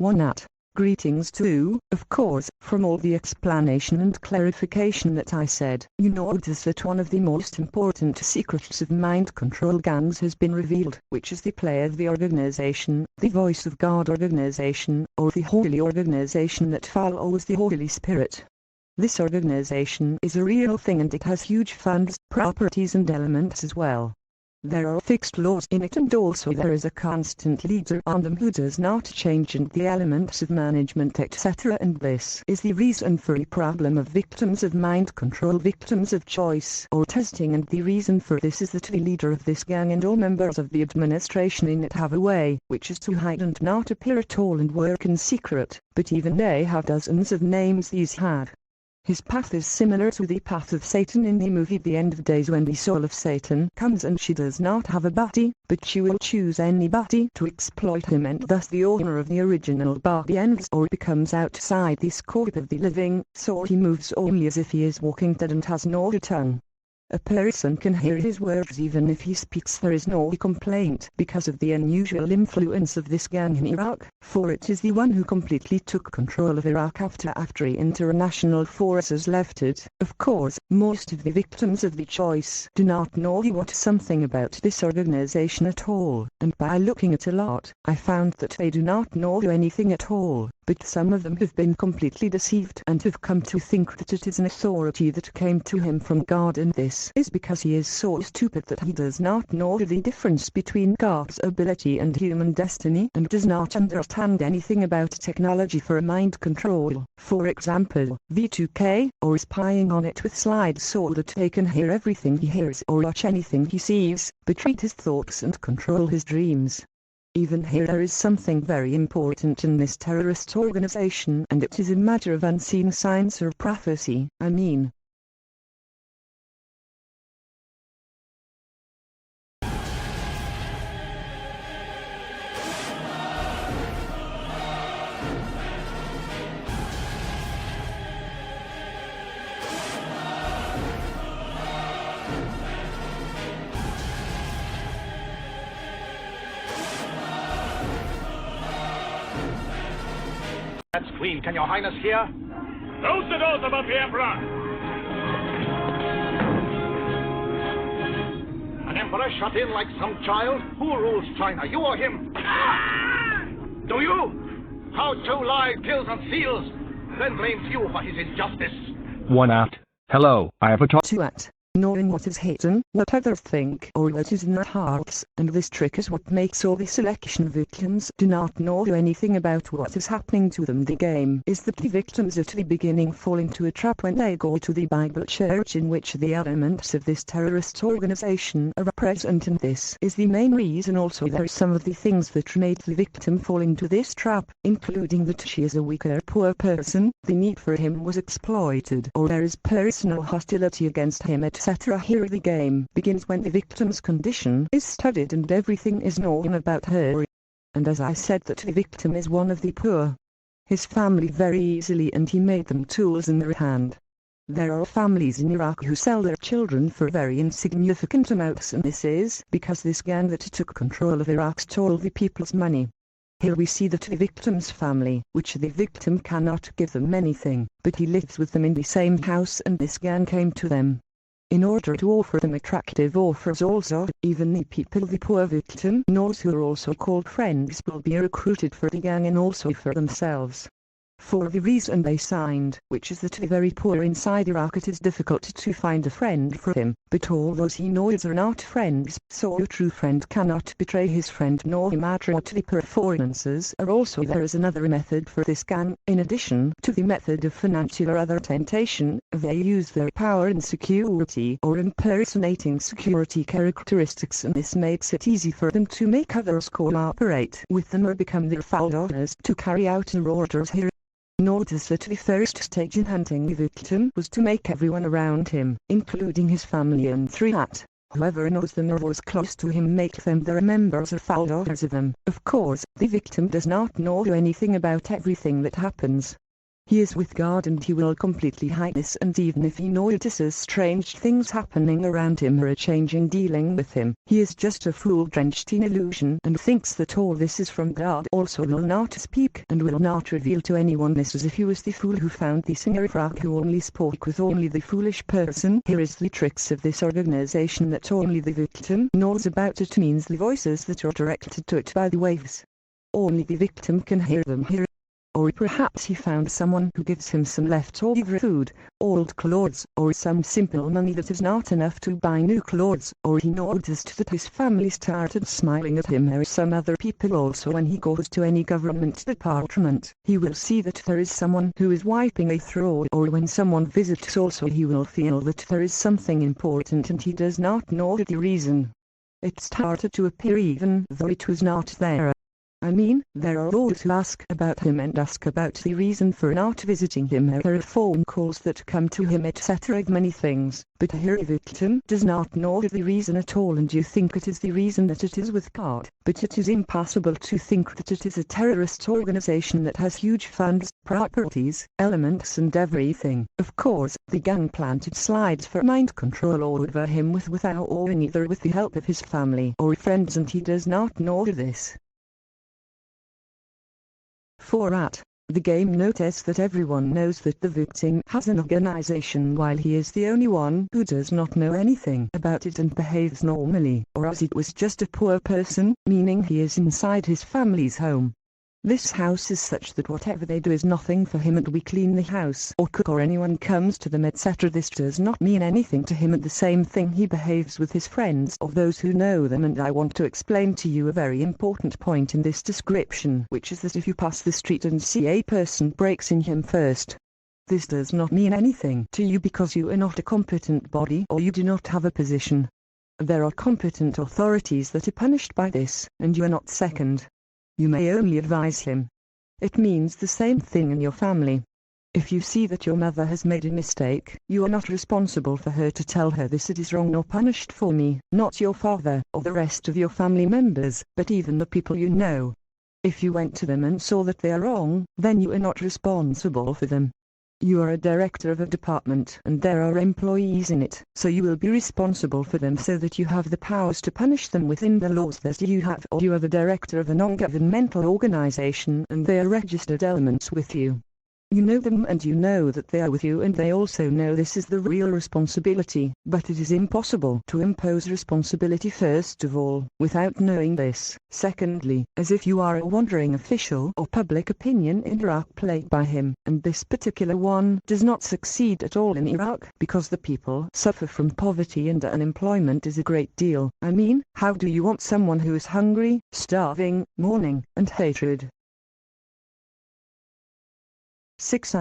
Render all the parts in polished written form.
1 at. Greetings to, of course, from all the explanation and clarification that I said, you notice that one of the most important secrets of mind control gangs has been revealed, which is the play of the organization, the Voice of God organization, or the Holy organization that follows the Holy Spirit. This organization is a real thing and it has huge funds, properties and elements as well. There are fixed laws in it and also there is a constant leader on them who does not change and the elements of management etc. And this is the reason for the problem of victims of mind control, victims of choice or testing, and the reason for this is that the leader of this gang and all members of the administration in it have a way, which is to hide and not appear at all and work in secret, but even they have dozens of names these had. His path is similar to the path of Satan in the movie The End of Days, when the soul of Satan comes and she does not have a body, but she will choose anybody to exploit him, and thus the owner of the original body ends or becomes outside the scope of the living, so he moves only as if he is walking dead and has no tongue. A person can hear his words even if he speaks. There is no complaint because of the unusual influence of this gang in Iraq, for it is the one who completely took control of Iraq after international forces left it. Of course, most of the victims of the choice do not know something about this organization at all, and by looking at a lot, I found that they do not know anything at all. But some of them have been completely deceived and have come to think that it is an authority that came to him from God, and this is because he is so stupid that he does not know the difference between God's ability and human destiny and does not understand anything about technology for mind control, for example, V2K, or spying on it with slides so that they can hear everything he hears or watch anything he sees, but read his thoughts and control his dreams. Even here there is something very important in this terrorist organization, and it is a matter of unseen science or prophecy, I mean. That's Queen. Can your Highness hear? Close the doors above the Emperor! An emperor shut in like some child? Who rules China, you or him? Do you? How Zhou Lai kills and steals, then blames you for his injustice. 1 at. Hello, I have a talk. 2 at. Knowing what is hidden, what others think, or what is in their hearts, and this trick is what makes all the selection victims do not know anything about what is happening to them. The game is that the victims at the beginning fall into a trap when they go to the Bible church in which the elements of this terrorist organization are present, and this is the main reason. Also there are some of the things that made the victim fall into this trap, including that she is a weaker poor person, the need for him was exploited, or there is personal hostility against him, etc. Here the game begins when the victim's condition is studied and everything is known about her. And as I said, that the victim is one of the poor. His family very easily, and he made them tools in their hand. There are families in Iraq who sell their children for very insignificant amounts, and this is because this gang that took control of Iraq stole the people's money. Here we see that the victim's family, which the victim cannot give them anything, but he lives with them in the same house, and this gang came to them in order to offer them attractive offers. Also, even the people the poor victim knows who are also called friends will be recruited for the gang and also for themselves. For the reason they signed, which is that the very poor inside Iraq, it is difficult to find a friend for him, but all those he knows are not friends, so a true friend cannot betray his friend no matter what the performances are. Also there is another method for this gang, in addition to the method of financial or other temptation, they use their power in security or impersonating security characteristics, and this makes it easy for them to make others cooperate with them or become their followers to carry out their orders. Here notice that the first stage in hunting the victim was to make everyone around him, including his family and 3 at. Whoever knows them or was close to him, make them their members or followers of them. Of course, the victim does not know anything about everything that happens. He is with God and he will completely hide this, and even if he notices strange things happening around him or a changing dealing with him, he is just a fool drenched in illusion and thinks that all this is from God. Also will not speak and will not reveal to anyone this, as if he was the fool who found the singer of rock who only spoke with only the foolish person. Here is the tricks of this organization that only the victim knows about. It means the voices that are directed to it by the waves. Only the victim can hear them here. Or perhaps he found someone who gives him some leftover food, old clothes, or some simple money that is not enough to buy new clothes, or he noticed that his family started smiling at him. There are some other people also. When he goes to any government department, he will see that there is someone who is wiping a throat, or when someone visits also he will feel that there is something important and he does not know the reason. It started to appear even though it was not there. I mean, there are those who ask about him and ask about the reason for not visiting him. There are phone calls that come to him, etc. Many things, but here a victim does not know the reason at all, and you think it is the reason that it is with God, but it is impossible to think that it is a terrorist organization that has huge funds, properties, elements and everything. Of course, the gang planted slides for mind control over him without or either with the help of his family or friends, and he does not know this. 4. The game notice that everyone knows that the victim has an organization while he is the only one who does not know anything about it and behaves normally, or as it was just a poor person, meaning he is inside his family's home. This house is such that whatever they do is nothing for him, and we clean the house or cook or anyone comes to them, etc. This does not mean anything to him, and the same thing he behaves with his friends or those who know them. And I want to explain to you a very important point in this description, which is that if you pass the street and see a person breaks in him first, this does not mean anything to you because you are not a competent body or you do not have a position. There are competent authorities that are punished by this, and you are not second. You may only advise him. It means the same thing in your family. If you see that your mother has made a mistake, you are not responsible for her to tell her this, it is wrong, nor punished for me, not your father or the rest of your family members, but even the people you know. If you went to them and saw that they are wrong, then you are not responsible for them. You are a director of a department and there are employees in it, so you will be responsible for them so that you have the powers to punish them within the laws that you have. Or you are the director of a non-governmental organization and they are registered elements with you. You know them and you know that they are with you, and they also know this is the real responsibility, but it is impossible to impose responsibility first of all, without knowing this. Secondly, as if you are a wandering official or public opinion in Iraq played by him, and this particular one does not succeed at all in Iraq because the people suffer from poverty and unemployment is a great deal. I mean, how do you want someone who is hungry, starving, mourning, and hatred? 6.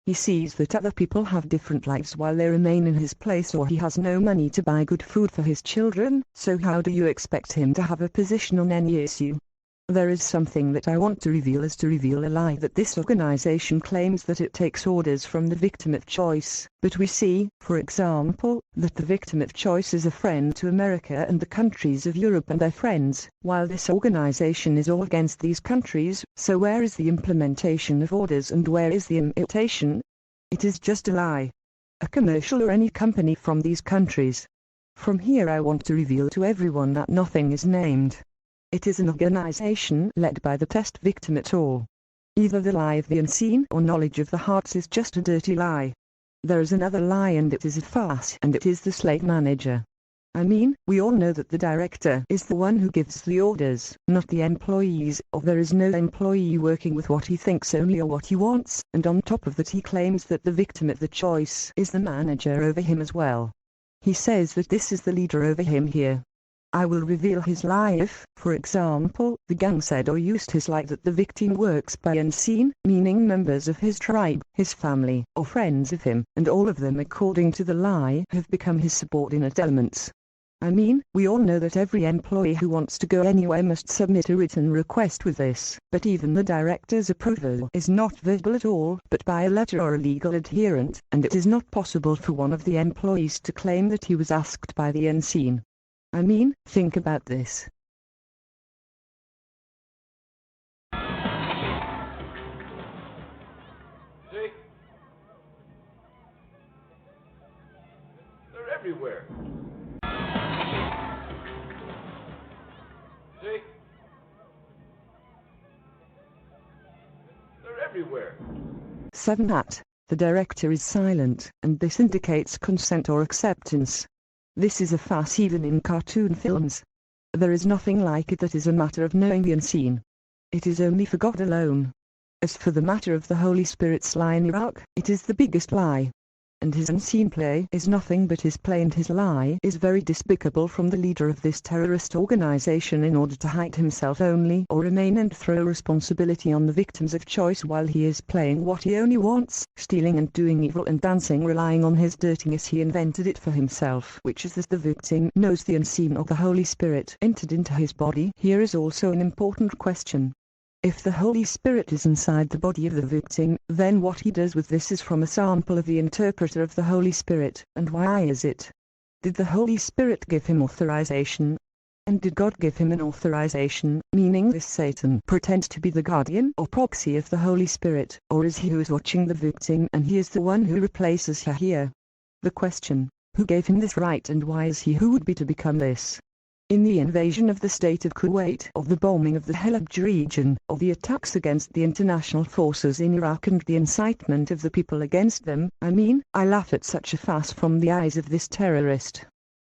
He sees that other people have different lives while they remain in his place, or he has no money to buy good food for his children, so how do you expect him to have a position on any issue? There is something that I want to reveal, is to reveal a lie that this organization claims that it takes orders from the victim of choice, but we see, for example, that the victim of choice is a friend to America and the countries of Europe and their friends, while this organization is all against these countries. So where is the implementation of orders and where is the imitation? It is just a lie. A commercial or any company from these countries. From here I want to reveal to everyone that nothing is named. It is an organization led by the test victim at all. Either the lie of the unseen or knowledge of the hearts is just a dirty lie. There is another lie, and it is a farce, and it is the slave manager. I mean, we all know that the director is the one who gives the orders, not the employees, or there is no employee working with what he thinks only or what he wants, and on top of that he claims that the victim of the choice is the manager over him as well. He says that this is the leader over him here. I will reveal his lie if, for example, the gang said or used his lie that the victim works by unseen, meaning members of his tribe, his family, or friends of him, and all of them according to the lie have become his subordinate elements. I mean, we all know that every employee who wants to go anywhere must submit a written request with this, but even the director's approval is not verbal at all, but by a letter or a legal adherent, and it is not possible for one of the employees to claim that he was asked by the unseen. I mean, think about this. See? everywhere. See? They're everywhere. 7. The director is silent, and this indicates consent or acceptance. This is a farce even in cartoon films. There is nothing like it that is a matter of knowing the unseen. It is only for God alone. As for the matter of the Holy Spirit's lie in Iraq, it is the biggest lie. And his unseen play is nothing but his play, and his lie is very despicable from the leader of this terrorist organization in order to hide himself only or remain and throw responsibility on the victims of choice while he is playing what he only wants, stealing and doing evil and dancing, relying on his dirtiness. He invented it for himself, which is that the victim knows the unseen or the Holy Spirit entered into his body. Here is also an important question. If the Holy Spirit is inside the body of the victim, then what he does with this is from a sample of the interpreter of the Holy Spirit. And why is it? Did the Holy Spirit give him authorization? And did God give him an authorization, meaning this Satan pretends to be the guardian or proxy of the Holy Spirit, or is he who is watching the victim and he is the one who replaces her here? The question, who gave him this right and why is he who would be to become this? In the invasion of the state of Kuwait, of the bombing of the Halab region, of the attacks against the international forces in Iraq and the incitement of the people against them, I laugh at such a farce from the eyes of this terrorist.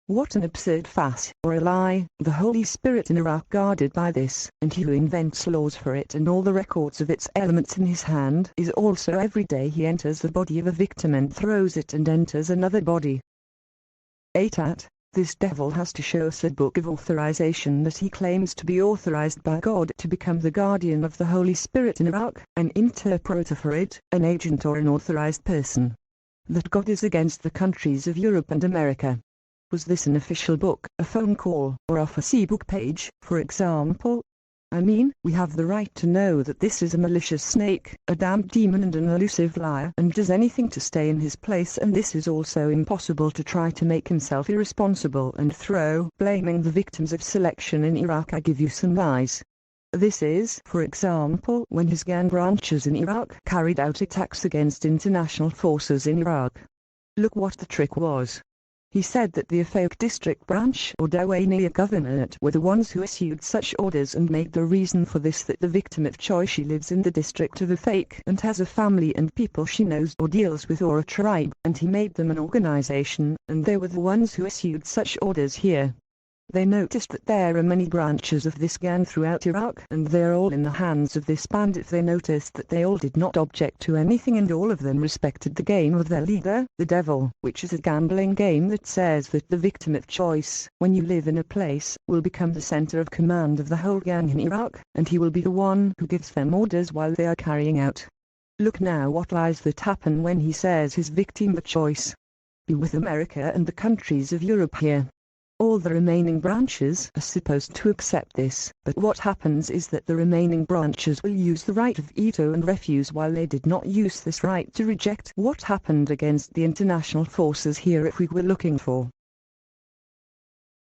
What an absurd farce, or a lie. The Holy Spirit in Iraq guarded by this, and he who invents laws for it and all the records of its elements in his hand is also every day he enters the body of a victim and throws it and enters another body. 8. This devil has to show us a book of authorization that he claims to be authorized by God to become the guardian of the Holy Spirit in Iraq, an interpreter for it, an agent or an authorized person. That God is against the countries of Europe and America. Was this an official book, a phone call, or off a C-book page, for example? We have the right to know that this is a malicious snake, a damned demon and an elusive liar, and does anything to stay in his place, and this is also impossible to try to make himself irresponsible and throw blaming the victims of selection in Iraq. I give you some lies. This is, for example, when his gang branches in Iraq carried out attacks against international forces in Iraq. Look what the trick was. He said that the Afaq district branch or Dawania governorate were the ones who issued such orders and made the reason for this that the victim of choice she lives in the district of Afaq and has a family and people she knows or deals with or a tribe, and he made them an organization, and they were the ones who issued such orders here. They noticed that there are many branches of this gang throughout Iraq, and they are all in the hands of this bandit. They noticed that they all did not object to anything, and all of them respected the game of their leader, the devil, which is a gambling game that says that the victim of choice, when you live in a place, will become the center of command of the whole gang in Iraq, and he will be the one who gives them orders while they are carrying out. Look now what lies that happen when he says his victim of choice. Be with America and the countries of Europe here. All the remaining branches are supposed to accept this, but what happens is that the remaining branches will use the right of veto and refuse while they did not use this right to reject what happened against the international forces here. If we were looking for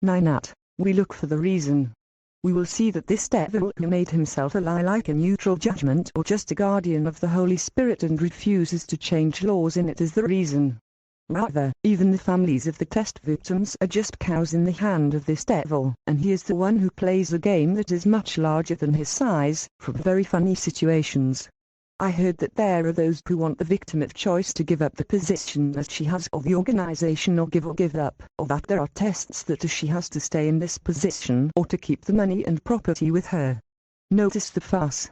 9. We look for the reason. We will see that this devil who made himself a lie like a neutral judgment or just a guardian of the Holy Spirit and refuses to change laws in it is the reason. Rather, even the families of the test victims are just cows in the hand of this devil, and he is the one who plays a game that is much larger than his size, from very funny situations. I heard that there are those who want the victim of choice to give up the position that she has of the organization or give up, or that there are tests that she has to stay in this position or to keep the money and property with her. Notice the farce.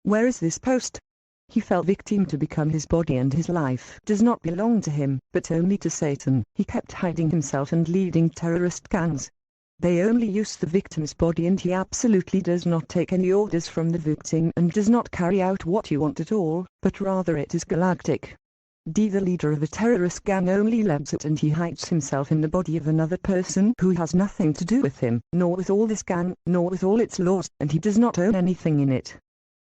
Where is this post? He fell victim to become his body, and his life does not belong to him, but only to Satan. He kept hiding himself and leading terrorist gangs. They only use the victim's body, and he absolutely does not take any orders from the victim and does not carry out what you want at all, but rather it is galactic. The leader of a terrorist gang only loves it, and he hides himself in the body of another person who has nothing to do with him, nor with all this gang, nor with all its laws, and he does not own anything in it.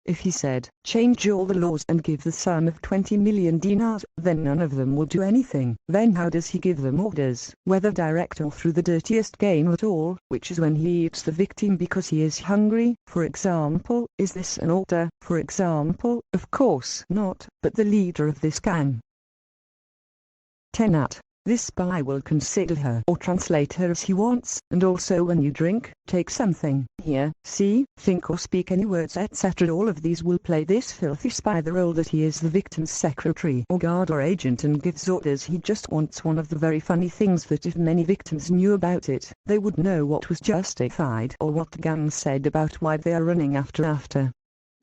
If he said, change all the laws and give the sum of 20 million dinars, then none of them will do anything. Then how does he give them orders, whether direct or through the dirtiest game at all, which is when he eats the victim because he is hungry, for example? Is this an order, for example? Of course not, but the leader of this gang. 10. This spy will consider her or translate her as he wants, and also when you drink, take something, hear, see, think or speak any words etc. All of these will play this filthy spy the role that he is the victim's secretary or guard or agent and gives orders. He just wants one of the very funny things that if many victims knew about it, they would know what was justified or what the gang said about why they are running after.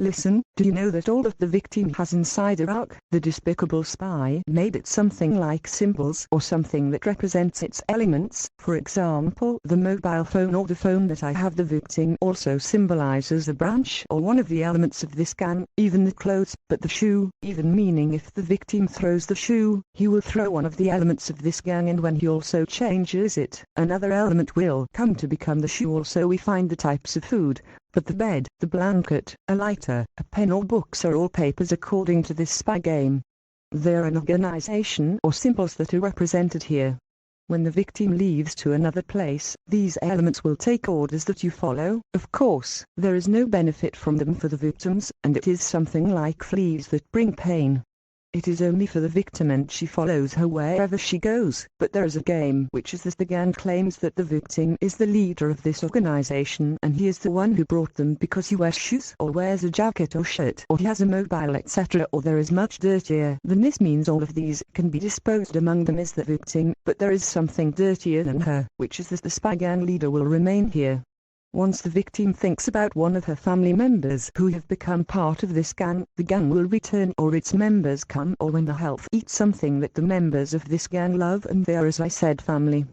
Listen, do you know that all that the victim has inside her arc, the despicable spy made it something like symbols or something that represents its elements? For example, the mobile phone or the phone that I have. The victim also symbolizes a branch or one of the elements of this gang, even the clothes, but the shoe, even meaning if the victim throws the shoe, he will throw one of the elements of this gang, and when he also changes it, another element will come to become the shoe. Also we find the types of food, but the bed, the blanket, a lighter, a pen or books are all papers according to this spy game. They are an organization or symbols that are represented here. When the victim leaves to another place, these elements will take orders that you follow. Of course, there is no benefit from them for the victims, and it is something like fleas that bring pain. It is only for the victim and she follows her wherever she goes. But there is a game which is this: the gang claims that the victim is the leader of this organization and he is the one who brought them because he wears shoes or wears a jacket or shirt or he has a mobile etc. or there is much dirtier than this. Means all of these can be disposed among them as the victim, but there is something dirtier than her, which is that the spy gang leader will remain here. Once the victim thinks about one of her family members who have become part of this gang, the gang will return or its members come, or when the health eat something that the members of this gang love, and they are, as I said, family.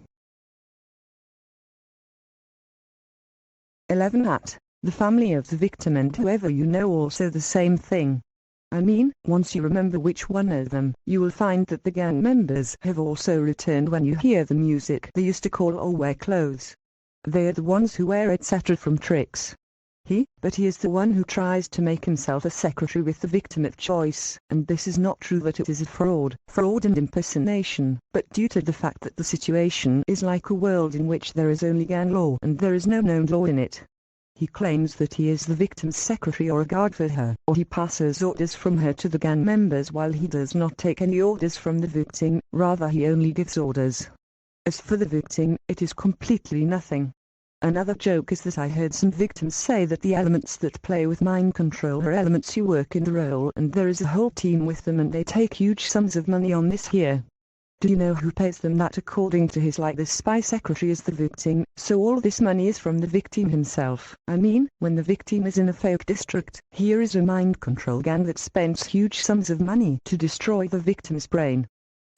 11. At the family of the victim and whoever you know also the same thing. I mean, once you remember which one of them, you will find that the gang members have also returned when you hear the music they used to call or wear clothes. They are the ones who wear etc. from tricks. But he is the one who tries to make himself a secretary with the victim of choice, and this is not true that it is a fraud and impersonation, but due to the fact that the situation is like a world in which there is only gang law and there is no known law in it. He claims that he is the victim's secretary or a guard for her, or he passes orders from her to the gang members while he does not take any orders from the victim, rather he only gives orders. As for the victim, it is completely nothing. Another joke is that I heard some victims say that the elements that play with mind control are elements who work in the role and there is a whole team with them and they take huge sums of money on this here. Do you know who pays them? That according to his like this spy secretary is the victim, so all this money is from the victim himself. I mean, when the victim is in a fake district, here is a mind control gang that spends huge sums of money to destroy the victim's brain.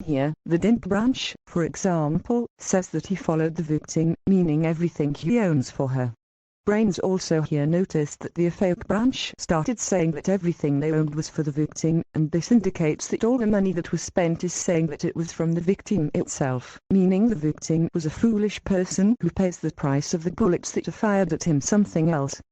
Here, the Dent branch, for example, says that he followed the victim, meaning everything he owns for her. Brains also here noticed that the fake branch started saying that everything they owned was for the victim, and this indicates that all the money that was spent is saying that it was from the victim itself, meaning the victim was a foolish person who pays the price of the bullets that are fired at him something else.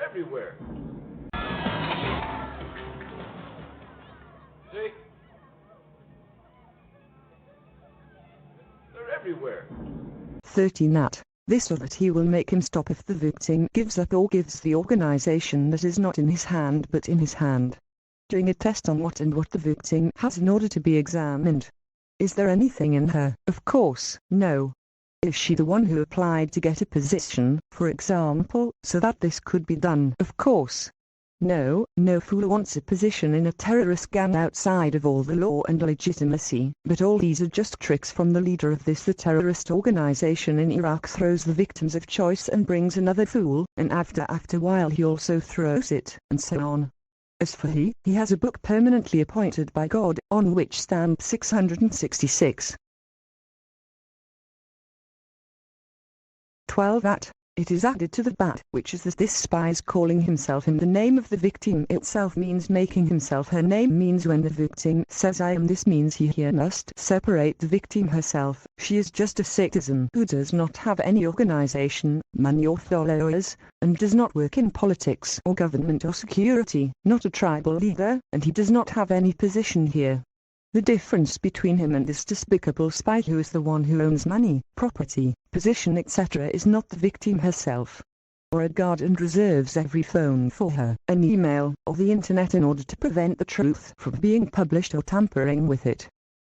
Everywhere. See? They're everywhere. 13. That this or that he will make him stop if the victim gives up or gives the organization that is not in his hand but in his hand. Doing a test on what the victim has in order to be examined. Is there anything in her? Of course, no. Is she the one who applied to get a position, for example, so that this could be done? Of course. No fool wants a position in a terrorist gang outside of all the law and legitimacy, but all these are just tricks from the leader of this. The terrorist organization in Iraq throws the victims of choice and brings another fool, and after a while he also throws it, and so on. As for he has a book permanently appointed by God, on which stamp 666. 12. That it is added to the bat, which is this spy is calling himself in the name of the victim itself means making himself her name means when the victim says I am, this means he here must separate the victim herself. She is just a citizen who does not have any organization, money or followers, and does not work in politics or government or security, not a tribal leader, and he does not have any position here. The difference between him and this despicable spy who is the one who owns money, property, position etc. is not the victim herself, or a guard and reserves every phone for her, an email, or the internet in order to prevent the truth from being published or tampering with it.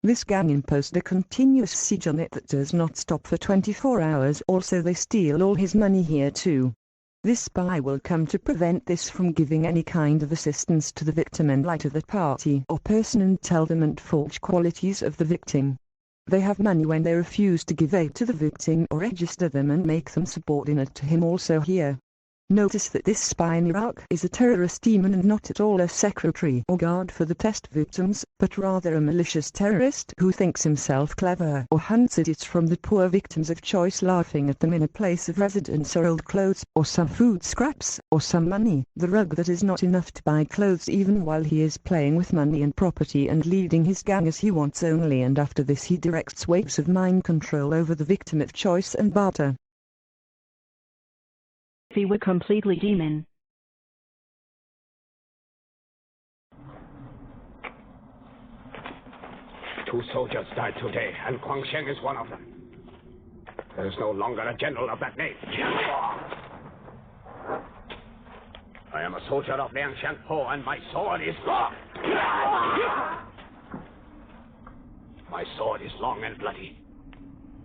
This gang imposed a continuous siege on it that does not stop for 24 hours. Also they steal all his money here too. This spy will come to prevent this from giving any kind of assistance to the victim and lie to the party or person and tell them and forge qualities of the victim. They have money when they refuse to give aid to the victim or register them and make them subordinate to him also here. Notice that this spy in Iraq is a terrorist demon and not at all a secretary or guard for the test victims, but rather a malicious terrorist who thinks himself clever or hunts idiots from the poor victims of choice, laughing at them in a place of residence or old clothes or some food scraps or some money, the rug that is not enough to buy clothes even while he is playing with money and property and leading his gang as he wants only, and after this he directs waves of mind control over the victim of choice and barter. If he were completely demon. 2 soldiers died today, and Guang Xiang is one of them. There is no longer a general of that name. I am a soldier of Liang Xiangpo, and my sword is long. My sword is long and bloody.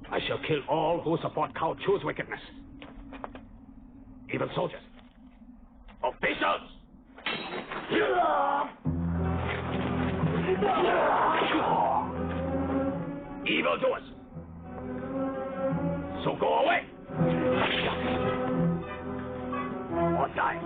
I shall kill all who support Cao Chu's wickedness. Even soldiers. Officials! Evildoers! So go away! Or die!